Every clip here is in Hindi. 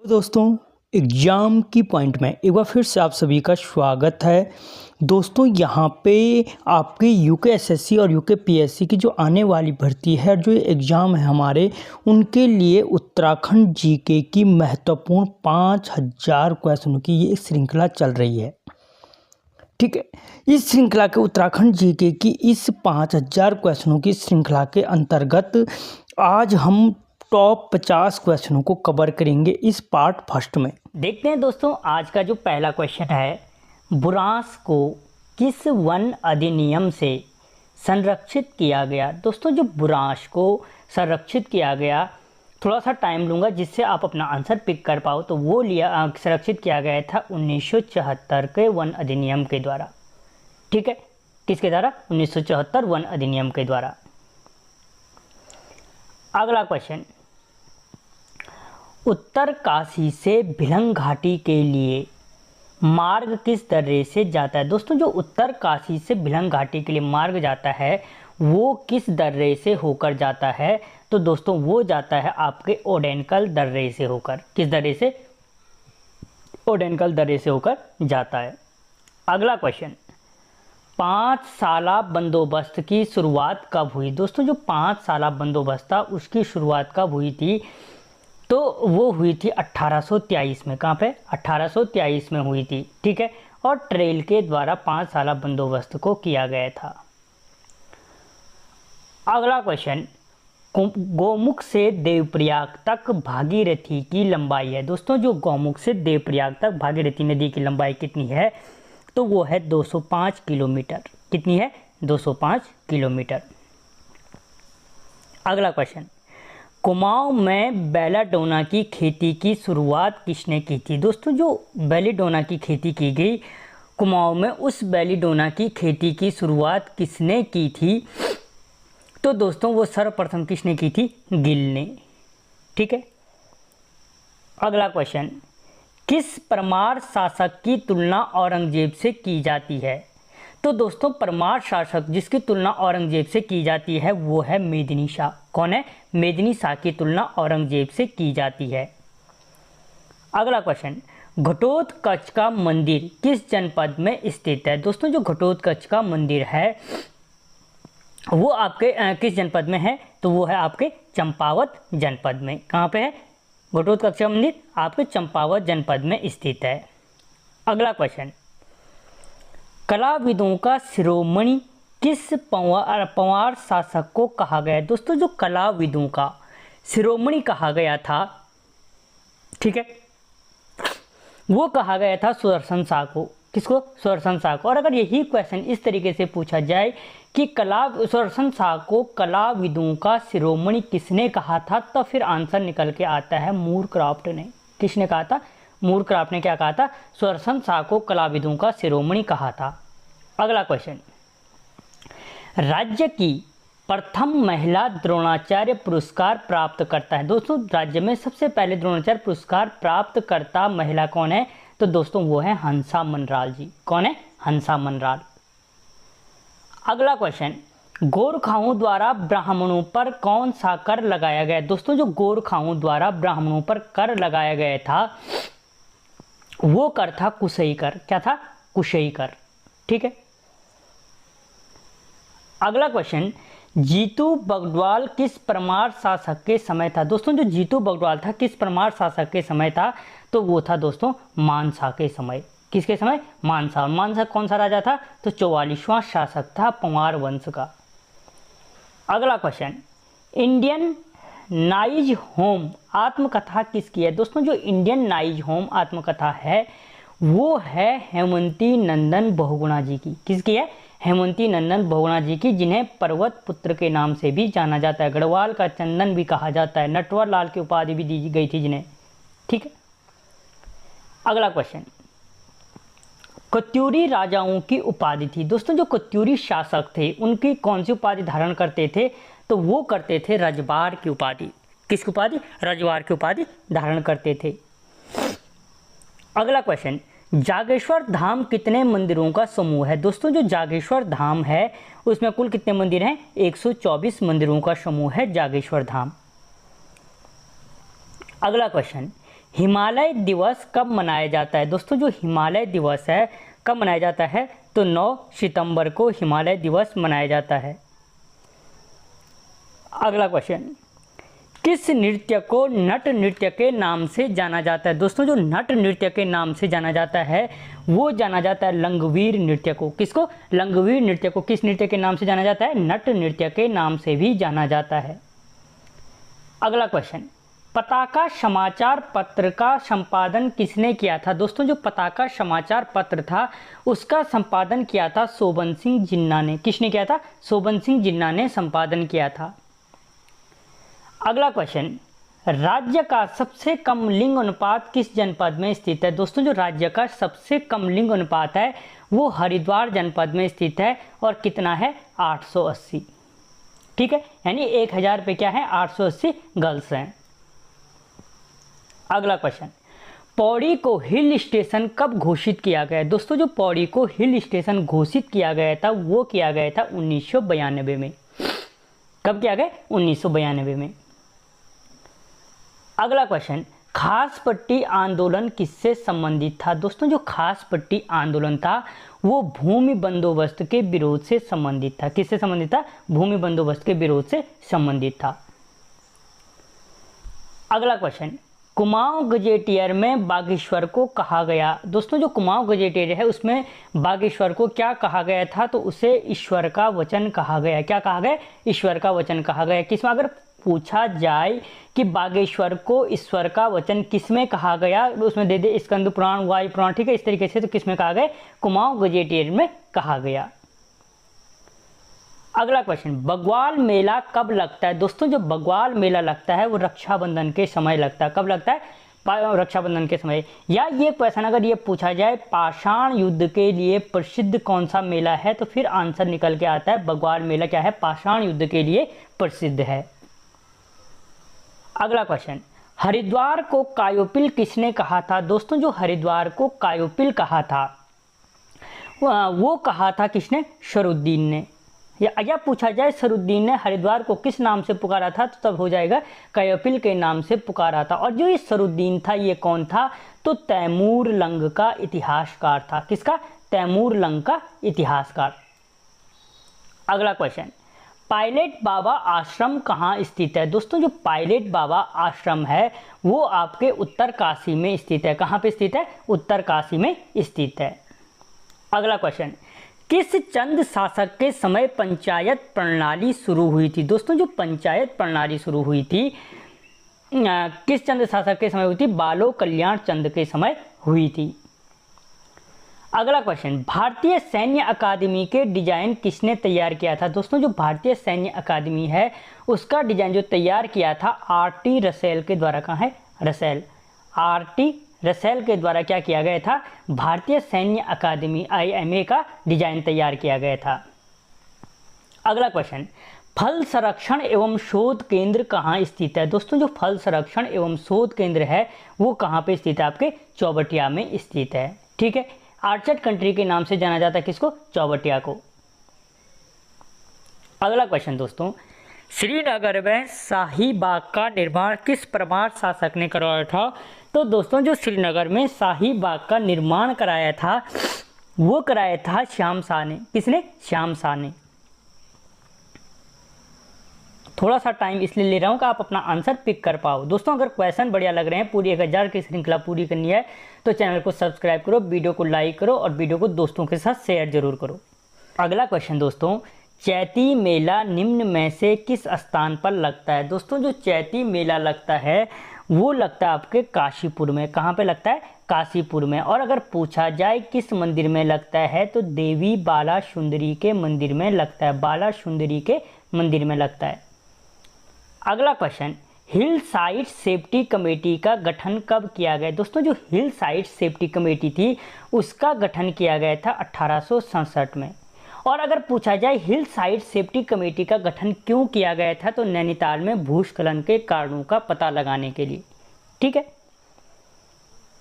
दोस्तों, एग्ज़ाम की पॉइंट में एक बार फिर से आप सभी का स्वागत है। दोस्तों, यहाँ पे आपके यूके एसएससी और यूके पीएससी की जो आने वाली भर्ती है, जो एग्ज़ाम है हमारे, उनके लिए उत्तराखंड जीके की महत्वपूर्ण 5000 क्वेश्चनों की ये श्रृंखला चल रही है। ठीक है, इस श्रृंखला के उत्तराखंड जीके की इस 5000 क्वेश्चनों की श्रृंखला के अंतर्गत आज हम टॉप 50 क्वेश्चनों को कवर करेंगे इस पार्ट फर्स्ट में। देखते हैं दोस्तों, आज का जो पहला क्वेश्चन है, बुरांश को किस वन अधिनियम से संरक्षित किया गया। दोस्तों, जो बुरांश को संरक्षित किया गया, थोड़ा सा टाइम लूँगा जिससे आप अपना आंसर पिक कर पाओ, तो वो संरक्षित किया गया था 1974 के वन अधिनियम के द्वारा। ठीक है, किसके द्वारा? 1974 वन अधिनियम के द्वारा। अगला क्वेश्चन, उत्तरकाशी से भिलंग घाटी के लिए मार्ग किस दर्रे से जाता है। दोस्तों, जो उत्तरकाशी से भिलंग घाटी के लिए मार्ग जाता है वो किस दर्रे से होकर जाता है? तो दोस्तों, वो जाता है आपके ओडेनकल दर्रे से होकर। किस दर्रे से? ओडेनकल दर्रे से होकर जाता है। अगला क्वेश्चन, 5 साला बंदोबस्त की शुरुआत कब हुई। दोस्तों, जो 5 साला बंदोबस्त था उसकी शुरुआत कब हुई थी? तो वो हुई थी 1823 में। कहाँ पे? 1823 में हुई थी। ठीक है, और ट्रेल के द्वारा 5 साला बंदोबस्त को किया गया था। अगला क्वेश्चन, गौमुख से देवप्रयाग तक भागीरथी की लंबाई है। दोस्तों, जो गौमुख से देवप्रयाग तक भागीरथी नदी की लंबाई कितनी है? तो वो है 205 किलोमीटर। कितनी है? 205 किलोमीटर। अगला क्वेश्चन, कुमाऊं में बेलाडोना की खेती की शुरुआत किसने की थी। दोस्तों, जो बेलाडोना की खेती की गई कुमाऊं में, उस बेलाडोना की खेती की शुरुआत किसने की थी? तो दोस्तों, वो सर्वप्रथम किसने की थी? गिल ने। ठीक है। अगला क्वेश्चन, किस परमार शासक की तुलना औरंगजेब से की जाती है। तो दोस्तों, परमार शासक जिसकी तुलना औरंगजेब से की जाती है वो है मेदिनी शाह। कौन है? मेदिनी शाह की तुलना औरंगजेब से की जाती है। अगला क्वेश्चन, घटोत्कच का मंदिर किस जनपद में स्थित है। दोस्तों, जो घटोत्कच का मंदिर है वो आपके किस जनपद में है? तो वो है आपके चंपावत जनपद में। कहाँ पे है घटोत्कच का मंदिर? आपके चंपावत जनपद में स्थित है। अगला क्वेश्चन, कलाविदों का शिरोमणि किस पंवार शासक को कहा गया। दोस्तों, जो कलाविदों का शिरोमणि कहा गया था, ठीक है, वो कहा गया था सुदर्शन शाह को। किसको? सुदर्शन शाह को। और अगर यही क्वेश्चन इस तरीके से पूछा जाए कि सुदर्शन शाह को कलाविदों का शिरोमणि किसने कहा था, तो फिर आंसर निकल के आता है मूरक्राफ्ट ने। किसने कहा था? मूरक्राफ्ट ने क्या कहा था? सुदर्शन शाह को कलाविदों का शिरोमणि कहा था। अगला क्वेश्चन, राज्य की प्रथम महिला द्रोणाचार्य पुरस्कार प्राप्त करता है। दोस्तों, राज्य में सबसे पहले द्रोणाचार्य पुरस्कार प्राप्त करता महिला कौन है? तो दोस्तों, वो है हंसा मनराल जी। कौन है? हंसा मनराल। अगला क्वेश्चन, गोरखाओं द्वारा ब्राह्मणों पर कौन सा कर लगाया गया। दोस्तों, जो गोरखाओं द्वारा ब्राह्मणों पर कर लगाया गया था वो कर था कुशई कर। क्या था? कुशई कर। ठीक है। अगला क्वेश्चन, जीतू बगद्वाल किस परमार शासक के समय था। दोस्तों, जो जीतू बगद्वाल था किस परमार शासक के समय था? तो वो था दोस्तों मानसा के समय। किसके समय? मानसा। मानसा कौन सा राजा था? तो 44वां शासक था पंवार वंश का। अगला क्वेश्चन, इंडियन नाइज होम आत्मकथा किसकी है। दोस्तों, जो इंडियन नाइज होम आत्मकथा है वो है हेमंती नंदन बहुगुणा जी की। किसकी है? हेमंती नंदन बहुगुणा जी की, जिन्हें पर्वत पुत्र के नाम से भी जाना जाता है। गढ़वाल का चंदन भी कहा जाता है। नटवर लाल की उपाधि भी दी गई थी जिन्हें। ठीक है। अगला क्वेश्चन, कत्यूरी राजाओं की उपाधि थी। दोस्तों, जो कत्यूरी शासक थे उनकी कौन सी उपाधि धारण करते थे? तो वो करते थे रजवार की उपाधि। किसकी उपाधि? रजवार की उपाधि धारण करते थे। अगला क्वेश्चन, जागेश्वर धाम कितने मंदिरों का समूह है। दोस्तों, जो जागेश्वर धाम है उसमें कुल कितने मंदिर हैं? 124 मंदिरों का समूह है जागेश्वर धाम। अगला क्वेश्चन, हिमालय दिवस कब मनाया जाता है? दोस्तों जो हिमालय दिवस है कब मनाया जाता है? तो 9 सितंबर को हिमालय दिवस मनाया जाता है। अगला क्वेश्चन, किस नृत्य को नट नृत्य के नाम से जाना जाता है? दोस्तों जो नट नृत्य के नाम से जाना जाता है वो जाना जाता है लंगवीर नृत्य को। किसको? लंगवीर नृत्य को किस नृत्य के नाम से जाना जाता है? नट नृत्य के नाम से भी जाना जाता है। अगला क्वेश्चन, पताका समाचार पत्र का संपादन किसने किया था? दोस्तों जो पताका समाचार पत्र था उसका संपादन किया था शोभन सिंह जिन्ना ने। किसने किया था? शोभन सिंह जिन्ना ने संपादन किया था। अगला क्वेश्चन, राज्य का सबसे कम लिंग अनुपात किस जनपद में स्थित है? दोस्तों जो राज्य का सबसे कम लिंग अनुपात है वो हरिद्वार जनपद में स्थित है और कितना है? 880। ठीक है, यानी 1000 पे क्या है? 880 गर्ल्स हैं। अगला क्वेश्चन, पौड़ी को हिल स्टेशन कब घोषित किया गया? दोस्तों जो पौड़ी को हिल स्टेशन घोषित किया गया था वो किया गया था 1992 में। कब किया गया? 1992 में। अगला क्वेश्चन, खास पट्टी आंदोलन किससे संबंधित था? दोस्तों जो खास पट्टी आंदोलन था वो भूमि बंदोबस्त के विरोध से संबंधित था। किससे संबंधित था? भूमि बंदोबस्त के विरोध से संबंधित था। अगला क्वेश्चन, कुमाऊं गजेटियर में बागेश्वर को कहा गया। दोस्तों जो कुमाऊं गजेटियर है उसमें बागेश्वर को क्या कहा गया था? तो उसे ईश्वर का वचन कहा गया। क्या कहा गया? ईश्वर का वचन कहा गया। किसमें? अगर पूछा जाए कि बागेश्वर को ईश्वर का वचन किसमें कहा गया, उसमें दे दे स्कंद पुराण, वायु पुराण, ठीक है, इस तरीके से। तो किसमें कहा गया? कुमाऊं गजेटियर में कहा गया। अगला क्वेश्चन, बग्वाल मेला कब लगता है? दोस्तों जो बग्वाल मेला लगता है वो रक्षाबंधन के समय लगता है। कब लगता है? रक्षाबंधन के समय। या ये क्वेश्चन अगर ये पूछा जाए पाषाण युद्ध के लिए प्रसिद्ध कौन सा मेला है, तो फिर आंसर निकल के आता है बग्वाल मेला क्या है? पाषाण युद्ध के लिए प्रसिद्ध है। अगला क्वेश्चन, हरिद्वार को कायोपिल किसने कहा था? दोस्तों जो हरिद्वार को कायोपिल कहा था वो कहा था किसने? सरुद्दीन ने। या पूछा जाए सरुद्दीन ने हरिद्वार को किस नाम से पुकारा था, तो तब हो जाएगा कायोपिल के नाम से पुकारा था। और जो ये सरुद्दीन था ये कौन था? तो तैमूर लंग का इतिहासकार था। किसका? तैमूर लंग का इतिहासकार। अगला क्वेश्चन, पायलट बाबा आश्रम कहाँ स्थित है? दोस्तों जो पायलट बाबा आश्रम है वो आपके उत्तरकाशी में स्थित है। कहाँ पे स्थित है? उत्तरकाशी में स्थित है। अगला क्वेश्चन, किस चंद शासक के समय पंचायत प्रणाली शुरू हुई थी? दोस्तों जो पंचायत प्रणाली शुरू हुई थी किस चंद शासक के समय हुई थी? बालो कल्याण चंद के समय हुई थी। अगला क्वेश्चन, भारतीय सैन्य अकादमी के डिजाइन किसने तैयार किया था? दोस्तों जो भारतीय सैन्य अकादमी है उसका डिजाइन जो तैयार किया था आर.टी. रसेल के द्वारा। कहाँ है? रसेल। आर.टी. रसेल के द्वारा क्या किया गया था? भारतीय सैन्य अकादमी IMA का डिजाइन तैयार किया गया था। अगला क्वेश्चन, फल संरक्षण एवं शोध केंद्र कहाँ स्थित है? दोस्तों जो फल संरक्षण एवं शोध केंद्र है वो कहाँ पे स्थित है? आपके चौबटिया में स्थित है। ठीक है, आर्चर्ड कंट्री के नाम से जाना जाता है किसको? चौबटिया को। अगला क्वेश्चन दोस्तों, श्रीनगर में शाही बाग का निर्माण किस परमार शासक ने करवाया था? तो दोस्तों जो श्रीनगर में शाही बाग का निर्माण कराया था वो कराया था श्याम शाह ने। किसने? श्याम शाह ने। थोड़ा सा टाइम इसलिए ले रहा हूँ कि आप अपना आंसर पिक कर पाओ। दोस्तों अगर क्वेश्चन बढ़िया लग रहे हैं, पूरी 1000 की श्रृंखला पूरी करनी है तो चैनल को सब्सक्राइब करो, वीडियो को लाइक करो और वीडियो को दोस्तों के साथ शेयर जरूर करो। अगला क्वेश्चन दोस्तों, चैती मेला निम्न में से किस स्थान पर लगता है? दोस्तों जो चैती मेला लगता है वो लगता है आपके काशीपुर में। कहाँ पे लगता है? काशीपुर में। और अगर पूछा जाए किस मंदिर में लगता है तो देवी बाला सुंदरी के मंदिर में लगता है। बाला सुंदरी के मंदिर में लगता है। अगला क्वेश्चन, हिल साइट सेफ्टी कमेटी का गठन कब किया गया? दोस्तों जो हिल साइट सेफ्टी कमेटी थी उसका गठन किया गया था 1867 में। और अगर पूछा जाए हिल साइट सेफ्टी कमेटी का गठन क्यों किया गया था तो नैनीताल में भूस्खलन के कारणों का पता लगाने के लिए। ठीक है।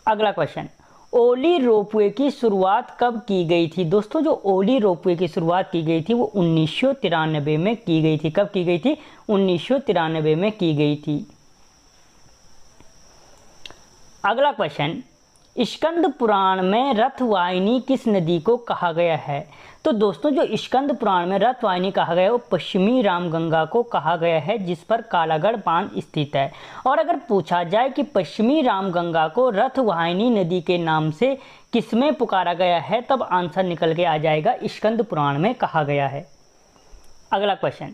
अगला क्वेश्चन, ओली रोपवे की शुरुआत कब की गई थी? दोस्तों जो ओली रोपवे की शुरुआत की गई थी वो 1993 में की गई थी। कब की गई थी? 1993 में की गई थी। अगला क्वेश्चन, स्कंद पुराण में रथवाहिनी किस नदी को कहा गया है? तो दोस्तों जो स्कंद पुराण में रथवाहिनी कहा गया है वो पश्चिमी रामगंगा को कहा गया है, जिस पर कालागढ़ बांध स्थित है। और अगर पूछा जाए कि पश्चिमी रामगंगा को रथवाहिनी नदी के नाम से किसमें पुकारा गया है, तब आंसर निकल के आ जाएगा स्कंद पुराण में कहा गया है। अगला क्वेश्चन,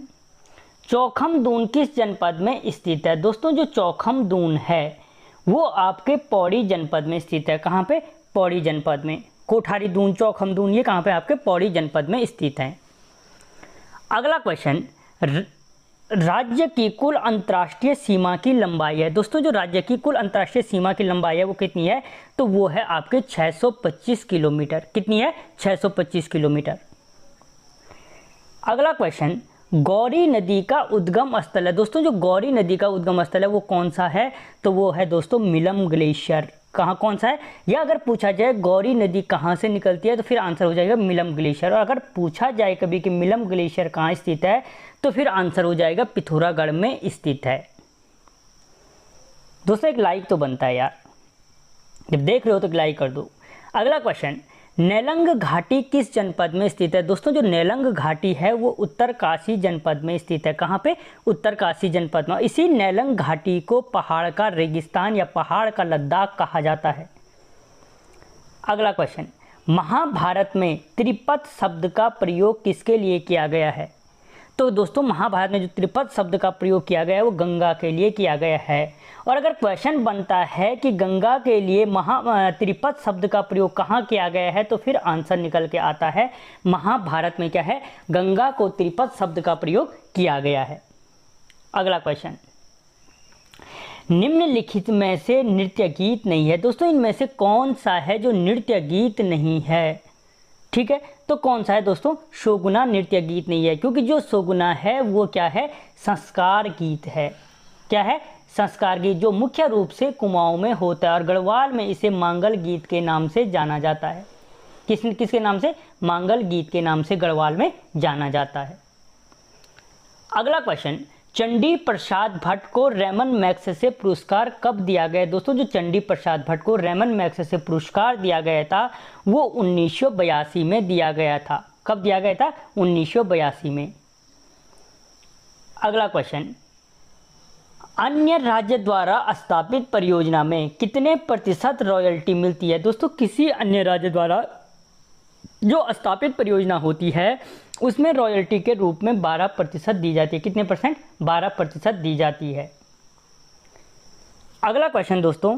चौखमदून किस जनपद में स्थित है? दोस्तों जो चौखमदून है वो आपके पौड़ी जनपद में स्थित है। कहाँ पे? पौड़ी जनपद में। कोठारी दून, चौखमदून, ये कहाँ पे? आपके पौड़ी जनपद में स्थित है। अगला क्वेश्चन, राज्य की कुल अंतर्राष्ट्रीय सीमा की लंबाई है। दोस्तों जो राज्य की कुल अंतर्राष्ट्रीय सीमा की लंबाई है वो कितनी है? तो वो है आपके 625 किलोमीटर। कितनी है? 625 किलोमीटर। अगला क्वेश्चन, गौरी नदी का उद्गम स्थल है। दोस्तों जो गौरी नदी का उद्गम स्थल है वो कौन सा है? तो वो है दोस्तों मिलम ग्लेशियर। कहाँ, कौन सा है? या अगर पूछा जाए गौरी नदी कहाँ से निकलती है तो फिर आंसर हो जाएगा मिलम ग्लेशियर। और अगर पूछा जाए कभी कि मिलम ग्लेशियर कहाँ स्थित है तो फिर आंसर हो जाएगा पिथौरागढ़ में स्थित है। दोस्तों एक लाइक तो बनता है यार, जब देख रहे हो तो लाइक कर दो। अगला क्वेश्चन, नेलंग घाटी किस जनपद में स्थित है? दोस्तों जो नेलंग घाटी है वो उत्तरकाशी जनपद में स्थित है। कहाँ पे? उत्तरकाशी जनपद में। इसी नेलंग घाटी को पहाड़ का रेगिस्तान या पहाड़ का लद्दाख कहा जाता है। अगला क्वेश्चन, महाभारत में त्रिपद शब्द का प्रयोग किसके लिए किया गया है? तो दोस्तों महाभारत में जो त्रिपद शब्द का प्रयोग किया गया है वो गंगा के लिए किया गया है। और अगर क्वेश्चन बनता है कि गंगा के लिए त्रिपद शब्द का प्रयोग कहाँ किया गया है तो फिर आंसर निकल के आता है महाभारत में क्या है? गंगा को त्रिपद शब्द का प्रयोग किया गया है। अगला क्वेश्चन, निम्नलिखित में से नृत्य गीत नहीं है। दोस्तों इनमें से कौन सा है जो नृत्य गीत नहीं है? ठीक है, तो कौन सा है दोस्तों? शोगुना नृत्य गीत नहीं है, क्योंकि जो शोगुना है वो क्या है? संस्कार गीत है। क्या है? संस्कार गीत, जो मुख्य रूप से कुमाऊं में होता है और गढ़वाल में इसे मांगल गीत के नाम से जाना जाता है। किसके नाम से? मांगल गीत के नाम से गढ़वाल में जाना जाता है। अगला क्वेश्चन, चंडी प्रसाद भट्ट को रेमन मैक्स से पुरस्कार कब दिया गया? दोस्तों जो चंडी प्रसाद भट्ट को रेमन मैक्स से पुरस्कार दिया गया था वो 1982 में दिया गया था। कब दिया गया था? 1982 में। अगला क्वेश्चन, अन्य राज्य द्वारा स्थापित परियोजना में कितने प्रतिशत रॉयल्टी मिलती है? दोस्तों किसी अन्य राज्य द्वारा जो स्थापित परियोजना होती है उसमें रॉयल्टी के रूप में 12% दी जाती है। कितने परसेंट? 12% दी जाती है। अगला क्वेश्चन दोस्तों,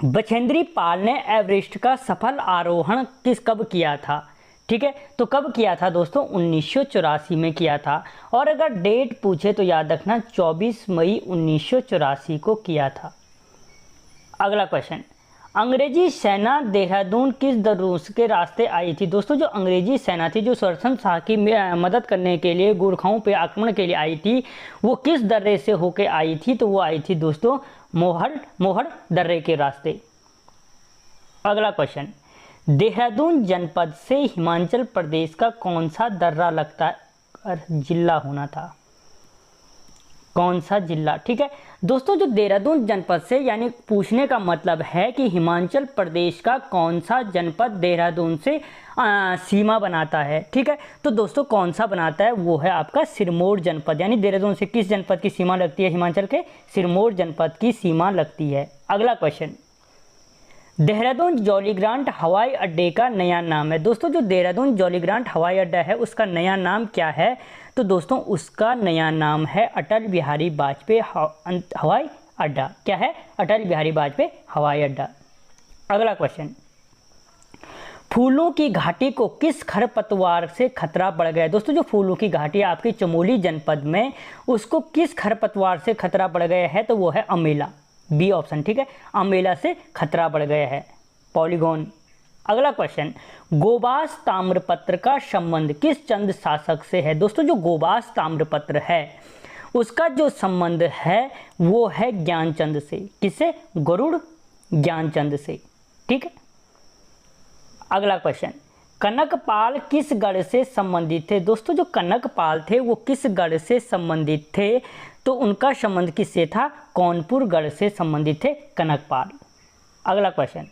बछेंद्री पाल ने एवरेस्ट का सफल आरोहण कब किया था? ठीक है, तो कब किया था दोस्तों? 1984 में किया था। और अगर डेट पूछे तो याद रखना 24 मई 1984 को किया था। अगला क्वेश्चन, अंग्रेजी सेना देहरादून किस दर्रे के रास्ते आई थी? दोस्तों जो अंग्रेजी सेना थी जो सरसन शाह की मदद करने के लिए गोरखाओं पे आक्रमण के लिए आई थी वो किस दर्रे से होके आई थी? तो वो आई थी दोस्तों मोहर दर्रे के रास्ते। अगला क्वेश्चन, देहरादून जनपद से हिमाचल प्रदेश का कौन सा दर्रा लगता है? जिला होना था। कौन सा जिला? ठीक है दोस्तों, जो देहरादून जनपद से यानी पूछने का मतलब है कि हिमाचल प्रदेश का कौन सा जनपद देहरादून से सीमा बनाता है। ठीक है, तो दोस्तों कौन सा बनाता है? वो है आपका सिरमौर जनपद। यानी देहरादून से किस जनपद की सीमा लगती है? हिमाचल के सिरमौर जनपद की सीमा लगती है। अगला क्वेश्चन, देहरादून जॉली ग्रांट हवाई अड्डे का नया नाम है। दोस्तों जो देहरादून जॉली ग्रांट हवाई अड्डा है उसका नया नाम क्या है? तो दोस्तों उसका नया नाम है अटल बिहारी वाजपेयी हवाई अड्डा। क्या है? अटल बिहारी वाजपेयी हवाई अड्डा। अगला क्वेश्चन, फूलों की घाटी को किस खरपतवार से खतरा बढ़ गया? दोस्तों जो फूलों की घाटी है आपकी चमोली जनपद में उसको किस खरपतवार से खतरा बढ़ गया है? तो वो है अमेला। B option. ठीक है, अमेला से खतरा बढ़ गया है, पॉलीगॉन। अगला क्वेश्चन, गोबास ताम्रपत्र का संबंध किस चंद शासक से है? दोस्तों जो गोबास ताम्रपत्र है उसका जो संबंध है वो है ज्ञानचंद से। किससे? गरुड़ ज्ञानचंद से। ठीक है। अगला क्वेश्चन, कनकपाल किस गढ़ से संबंधित थे? दोस्तों जो कनकपाल थे वो किस गढ़ से संबंधित थे? तो उनका संबंध किससे था? कौनपुर गढ़ से संबंधित थे कनकपाल। अगला क्वेश्चन,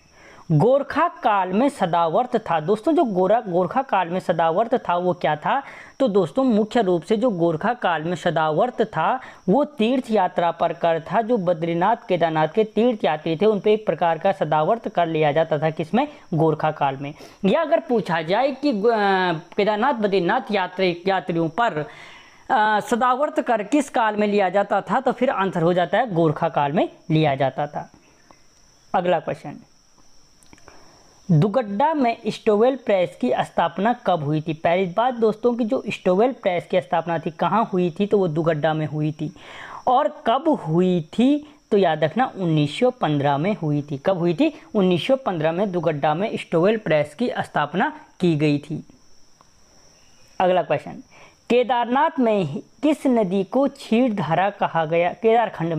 गोरखा काल में सदावर्त था। दोस्तों जो गोरखा काल में सदावर्त था वो क्या था? तो दोस्तों मुख्य रूप से जो गोरखा काल में सदावर्त था वो तीर्थ यात्रा पर कर था। जो बद्रीनाथ केदारनाथ के तीर्थ यात्री थे उन पे एक प्रकार का सदावर्त कर लिया जाता था, किसमें? गोरखा काल में। या अगर पूछा जाए कि केदारनाथ बद्रीनाथ यात्रियों पर सदावर्त कर किस काल में लिया जाता था, तो फिर आंसर हो जाता है गोरखा काल में लिया जाता था। अगला क्वेश्चन, दुगड्डा में स्टोवेल प्रेस की स्थापना कब हुई थी? पहली बात दोस्तों की जो स्टोवेल प्रेस की स्थापना थी कहाँ हुई थी? तो वो दुगड्डा में हुई थी। और कब हुई थी? तो याद रखना 1915 में हुई थी। कब हुई थी? 1915 में दुगड्डा में स्टोवेल प्रेस की स्थापना की गई थी। अगला क्वेश्चन, केदारनाथ में किस नदी को क्षीरधारा कहा गया? केदारखंड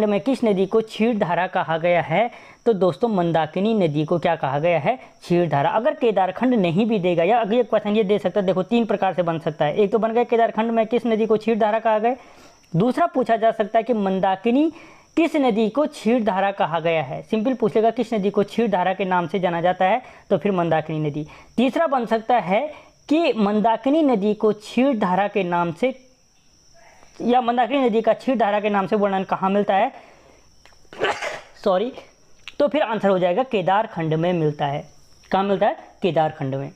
में किस नदी को क्षीरधारा कहा गया है? तो दोस्तों मंदाकिनी नदी को क्या कहा गया है? क्षीरधारा। अगर केदारखंड नहीं भी देगा, या अगले क्वेश्चन ये दे सकता है, देखो 3 प्रकार से बन सकता है। एक तो बन गया केदारखंड में किस नदी को क्षीरधारा कहा गया। दूसरा पूछा जा सकता है कि मंदाकिनी किस नदी को क्षीरधारा कहा गया है। सिंपल पूछेगा किस नदी को क्षीरधारा के नाम से जाना जाता है, तो फिर मंदाकिनी नदी। तीसरा बन सकता है कि मंदाकिनी नदी को क्षीरधारा के नाम से, या मंदाकिनी नदी का क्षीरधारा के नाम से वर्णन कहाँ मिलता है? तो फिर आंसर हो जाएगा केदारखंड में मिलता है। कहाँ मिलता है? केदारखंड में।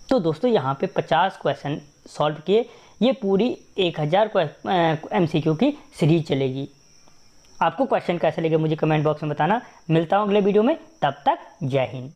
तो दोस्तों यहाँ पे 50 क्वेश्चन सॉल्व किए। ये पूरी 1000 MCQ की सीरीज चलेगी। आपको क्वेश्चन कैसे लगे मुझे कमेंट बॉक्स में बताना। मिलता हूँ अगले वीडियो में, तब तक जय हिंद।